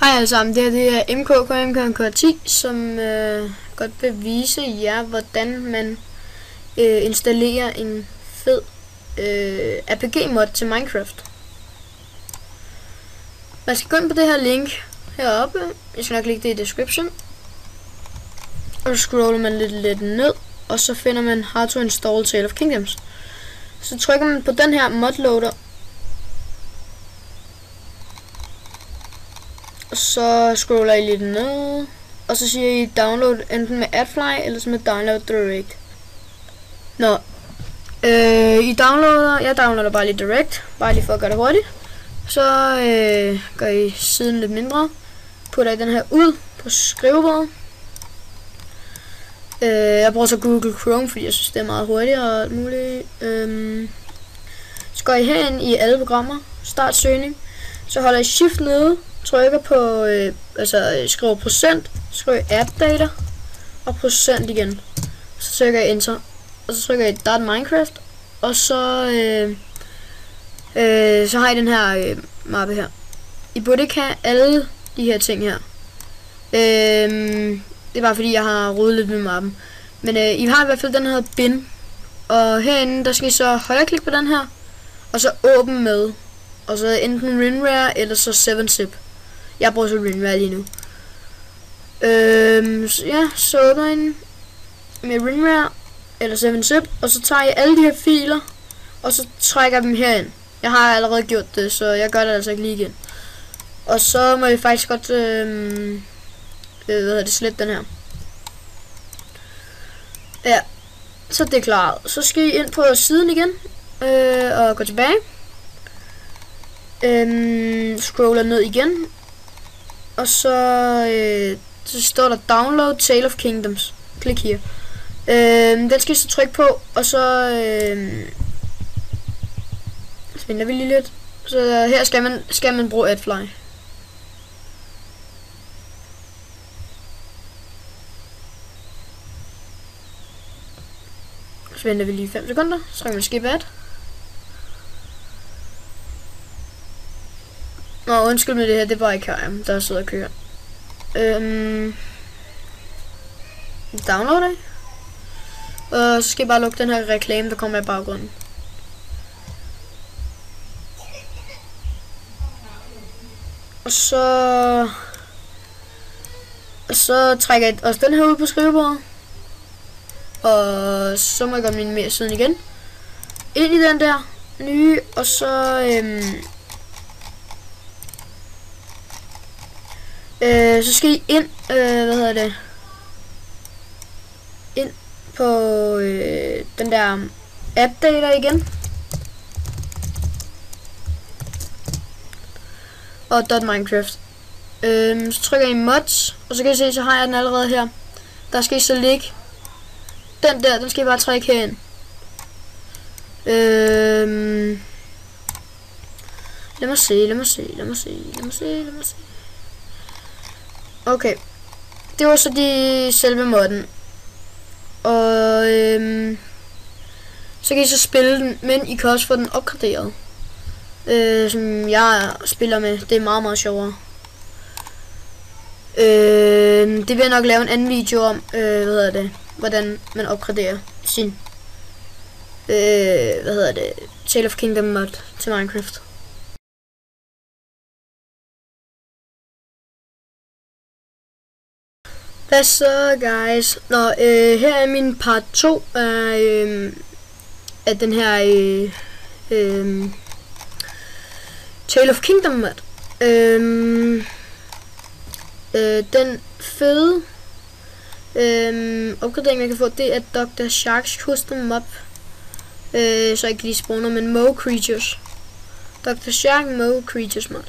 Hej alle sammen, det er MKKMKK10, som godt vil vise jer, hvordan man installerer en fed RPG-mod til Minecraft. Man skal gå ind på det her link heroppe, jeg skal nok lægge det i description, og så scroller man lidt ned, og så finder man How to Install Tale of Kingdoms. Så trykker man på den her modloader, og så scroller I lidt ned, og så siger I download enten med AdFly eller med download direct. Jeg downloader bare lige direct, bare lige for at gøre det hurtigt. Så gør I siden lidt mindre, putter I den her ud på skrivebordet. Jeg bruger så Google Chrome, fordi jeg synes det er meget hurtigere og alt muligt. Så går I herind i alle programmer, start søgning, så holder I shift nede, trykker på, skriver procent, skriver appdata og procent igen. Så trykker jeg enter, og så trykker jeg start Minecraft, og så har I den her mappe her. I burde ikke have alle de her ting her. Det er bare fordi jeg har rodet lidt med mappen. Men I har i hvert fald den her bin, og herinde der skal I så højreklik på den her, og så åbne med, og så enten WinRAR eller så 7-zip. Jeg bruger så WinRAR lige nu. Så åbner I den med WinRAR eller 7-zip, og så tager jeg alle de her filer, og så trækker jeg dem herind. Jeg har allerede gjort det, så jeg gør det altså ikke lige igen. Og så må I faktisk godt slette den her. Ja, så det er klaret. Så skal I ind på siden igen, og gå tilbage. Scroller ned igen, og så står der download Tale of Kingdoms. Klik her. Den skal I så trykke på, og så spænder vi lige lidt. Så her skal man bruge AdFly. Så venter vi lige 5 sekunder, så kan man skip ad. Undskyld med det her, det er bare ikke her, der sidder og kører. Downloader. Og så skal jeg bare lukke den her reklame, der kommer i baggrunden. Og så trækker jeg også den her ud på skrivebordet. Og så må jeg godt minimere siden igen. Ind i den der nye, og så så skal I ind, ind på den der appdata igen. Og .minecraft. Så trykker I mods, og så kan I se, så har jeg den allerede her. Der skal I så ligge. Den der, den skal I bare trække herind. Lad mig se. Okay. Det var så selve modden. Og så kan I så spille den, men I kan også få den opgraderet. Som jeg spiller med. Det er meget sjovere. Det vil jeg nok lave en anden video om, hvordan man opgraderer sin Tale of Kingdom mod til Minecraft. Hvad så, guys? Her er min part 2 af den her Tale of Kingdom mod. Den fede opgradering man kan få, det er Dr. Sharks Custom Mob, så ikke lige spawner, men Mo Creatures. Dr. Shark Mo Creatures mod.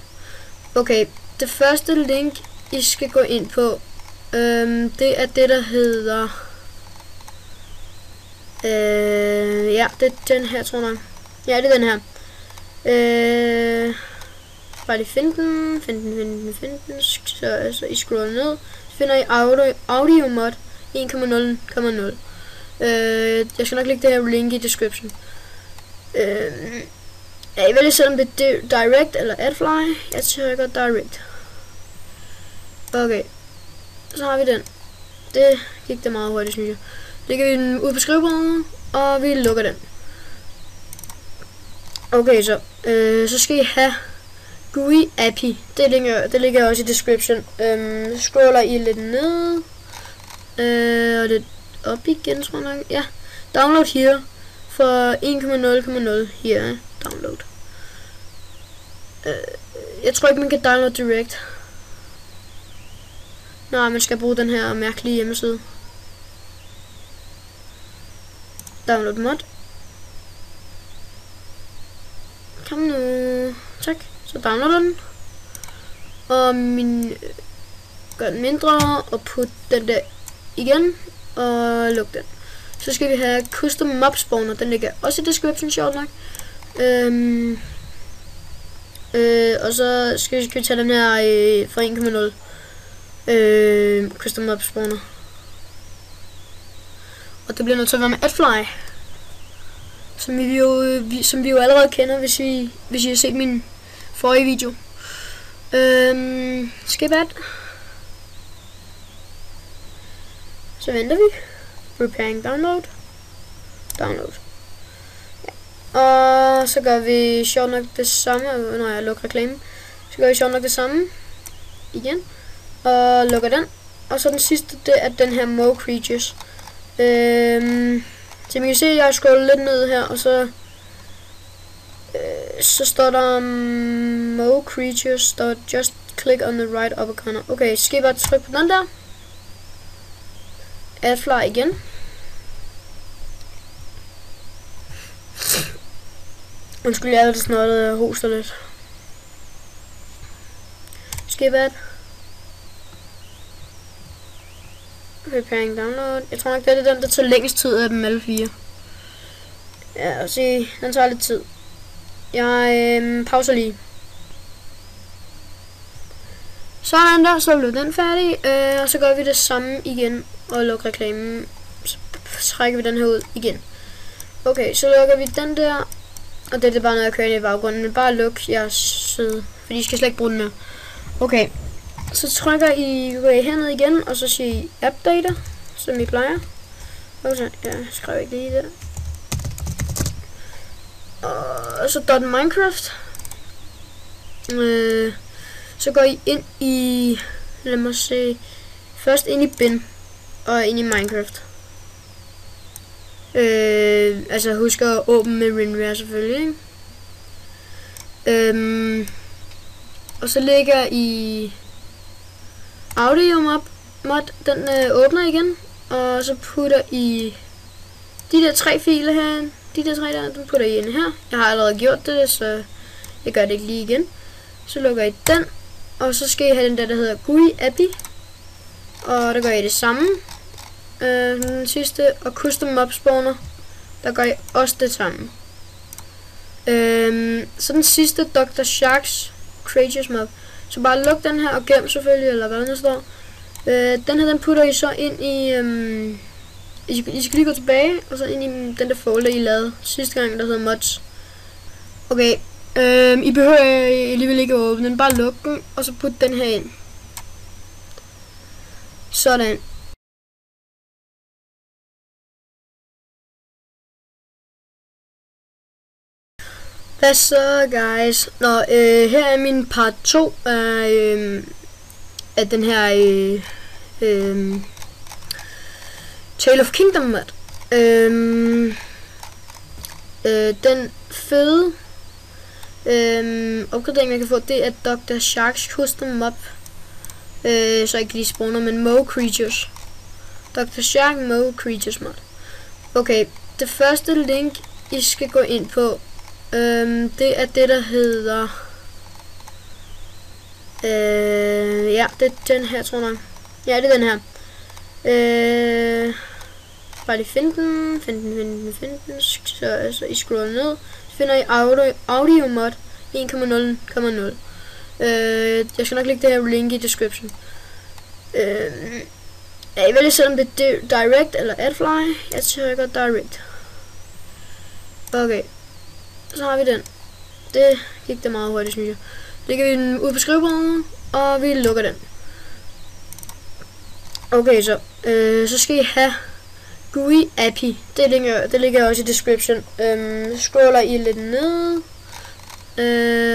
Okay, det første link I skal gå ind på, det er det der hedder ja, det er den her, tror jeg. Ja, det er den her. Bare lige finde den, så I scroller ned, så finder I audio mod 1.0.0. Jeg skal nok lægge det her link i description. Jeg vælger selv om det er direct eller AdFly. Jeg trykker direct. Okay, så har vi den. Det gik det meget hurtigt, synes jeg. Lægger vi den ud på skrivebordet, og vi lukker den. Okay, så skal I have GUI API. Det ligger også i description. Scroller I lidt ned. Og lidt op igen, tror jeg nok. Ja, download here for 1.0.0 her. Download. Jeg tror ikke, man kan downloade direct. Nej, man skal bruge den her mærkelige hjemmeside. Download mod. Kom nu. Tak. Så downloader den. Og gør den mindre. Og put den der igen. Og luk den. Så skal vi have custom mob spawner. Den ligger også i description, sjovt nok. Og så skal vi tage den her fra 1.0. Custom mob spawner. Og det bliver nødt til at være med AdFly. Som vi jo allerede kender, hvis I har set min forrige video. Skip ad. Så venter vi. Preparing download. Download. Ja. Og så gør vi sjovt nok det samme, når jeg lukker reklamen. Så gør vi sjovt nok det samme. Igen. Og lukker den. Og så den sidste, det er den her Mo Creatures. Så man kan se, at jeg scroller lidt ned her, og så står der Mo Creatures, der just click on the right upper corner. Okay, så skal I bare trykke på den der. AdFly igen. Undskyld, jeg er sådan noget, hoster lidt. Skip ad. Preparing download. Jeg tror nok, det er den, der tager længst tid af dem alle 4. Ja, og se, den tager lidt tid. Jeg pauser lige. Sådan der, så blev den færdig. Og så gør vi det samme igen og lukker reklamen. Så trækker vi den her ud igen. Okay, så lukker vi den der. Og det er bare noget, jeg kører i baggrunden. Men bare luk jeres side, fordi I skal slet ikke bruge den mere. Okay. Så trykker I herned igen, og så siger I update, som I plejer. Og så, ja, skriver ikke lige det. Og så .minecraft. Så går I ind i, lad mig se, først ind i bin, og ind i Minecraft. Altså husk at åbne med WinRAR selvfølgelig, ikke? Og så ligger I audio mod, den åbner igen, og så putter I de der 3 filer her, de der 3 der, den putter I ind her. Jeg har allerede gjort det, så jeg gør det ikke lige igen. Så lukker I den, og så skal I have den der hedder GUI API, og der gør I det samme. Den sidste, og custom mob spawner, der gør I også det samme. Så den sidste, Dr. Sharks Creatures mob. Så bare luk den her og gem selvfølgelig, eller hvad der står. Den her, den putter I så ind i, I skal lige gå tilbage, og så ind i den der folder, I lavede sidste gang, der hedder mods. Okay, I behøver alligevel ikke at åbne den, bare luk den, og så put den her ind. Sådan. Hvad så, guys? Nå, her er min part 2 af den her Tale of Kingdom mod. Den fede opgradering, man kan få, det er Dr. Sharks Custom Mob. Så ikke lige spawner, men Mo Creatures. Dr. Shark Mo Creatures mod. Okay, det første link, I skal gå ind på, det er det, der hedder ja, det er den her, tror jeg. Ja, det er den her. Bare lige find den. Så I scroller ned. Så finder I audio mod 1.0.0. Jeg skal nok lægge det her link i description. Jeg vælger selv om det er direct eller AdFly. Jeg trykker direct. Okay. Så har vi den. Det gik det meget hurtigt, synes jeg. Lægger vi den ud på skrivebordet, og vi lukker den. Okay, så skal I have GUI API. Det ligger også i description. Scroller I lidt ned.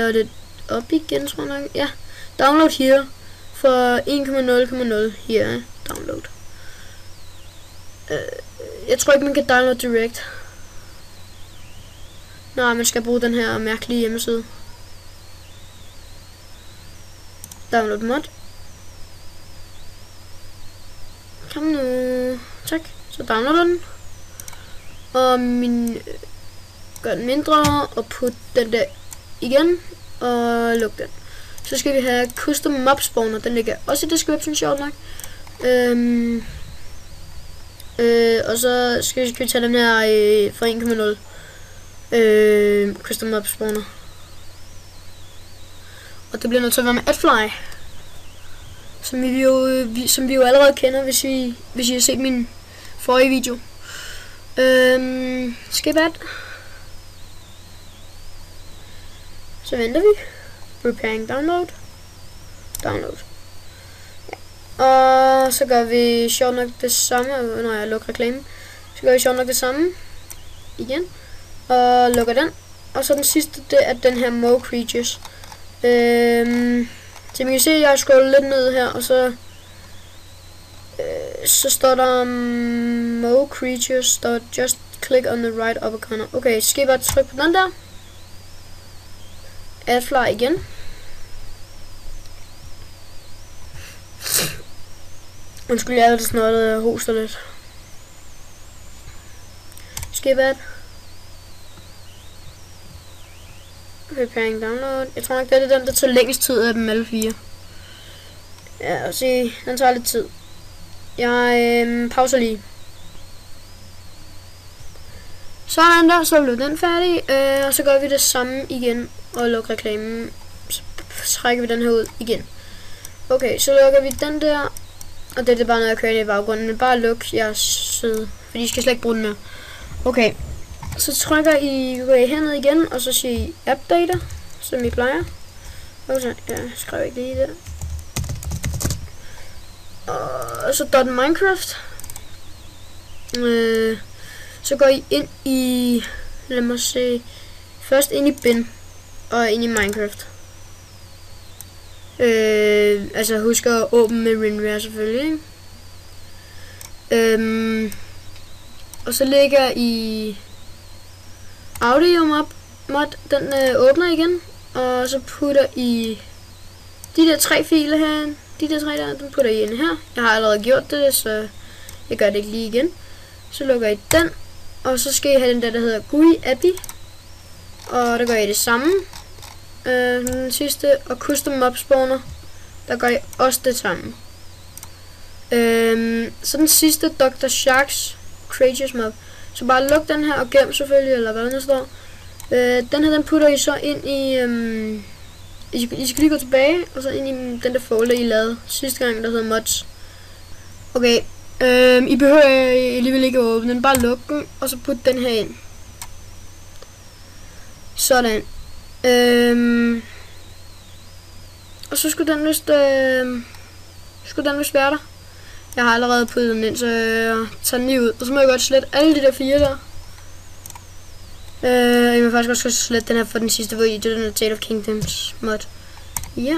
Og lidt op igen, tror jeg nok. Ja, download her. For 1.0.0 her. Download. Jeg tror ikke, man kan downloade direct. Nej, man skal bruge den her mærkelige hjemmeside. Download mod. Kom nu. Tak. Så downloader den. Og gør den mindre. Og put den der igen. Og luk den. Så skal vi have custom mob spawner. Den ligger også i description, sjovt nok. Og så skal vi tage den her fra 1.0. Custom mob spawner. Og det bliver nødt til at være med AdFly. Som vi jo allerede kender, hvis I har set min forrige video. Skip ad. Så venter vi. Preparing download. Download. Ja. Og så gør vi sjovt nok det samme, når jeg lukker reklamen. Så gør vi sjovt nok det samme. Igen. Og lukker den. Og så den sidste, det er den her Mo Creatures. Så man kan se, at jeg scroller lidt ned her, og så står der Mo Creatures, just click on the right upper corner. Okay, så skal I bare trykke på den der. AdFly igen. Undskyld, jeg er snottet og hoster lidt. Skip ad. Preparing download. Jeg tror nok, det er den, der tager længst tid af dem alle 4. Ja, og se, den tager lidt tid. Jeg pauser lige. Sådan der, så blev den færdig. Og så gør vi det samme igen og lukker reklamen. Så trækker vi den her ud igen. Okay, så lukker vi den der. Og det er bare noget, jeg kører i baggrunden. Men bare luk jeres side, fordi I skal slet ikke bruge den mere. Okay. Så trykker I herned igen, og så siger I update, som I plejer. Og så, ja, skriver ikke lige det. Og så .minecraft. Så går I ind i, lad mig se, først ind i bin, og ind i Minecraft. Altså husk at åbne med WinRAR selvfølgelig, ikke? Og så lægger I audio mod, den åbner igen, og så putter I de der 3 filer her, de der 3 der, den putter I ind her. Jeg har allerede gjort det, så jeg gør det ikke lige igen. Så lukker I den, og så skal I have den der hedder GUI API, og der gør I det samme. Den sidste, og custom mob spawner, der gør I også det samme. Så den sidste, Dr. Sharks Creatures mob. Så bare luk den her og gem selvfølgelig, eller hvad der står. Den her, den putter I så ind i, I skal lige gå tilbage, og så ind i den der folder, I lavede sidste gang, der hedder mods. Okay, I behøver alligevel ikke at åbne den, bare luk den, og så put den her ind. Sådan. Og så skulle den vist være der. Jeg har allerede puttet den ind, så jeg tager den lige ud. Og så må jeg godt slette alle de der 4 der. Jeg vil faktisk også slette den her for den sidste, hvor I det den Tale of Kingdoms mod. Ja.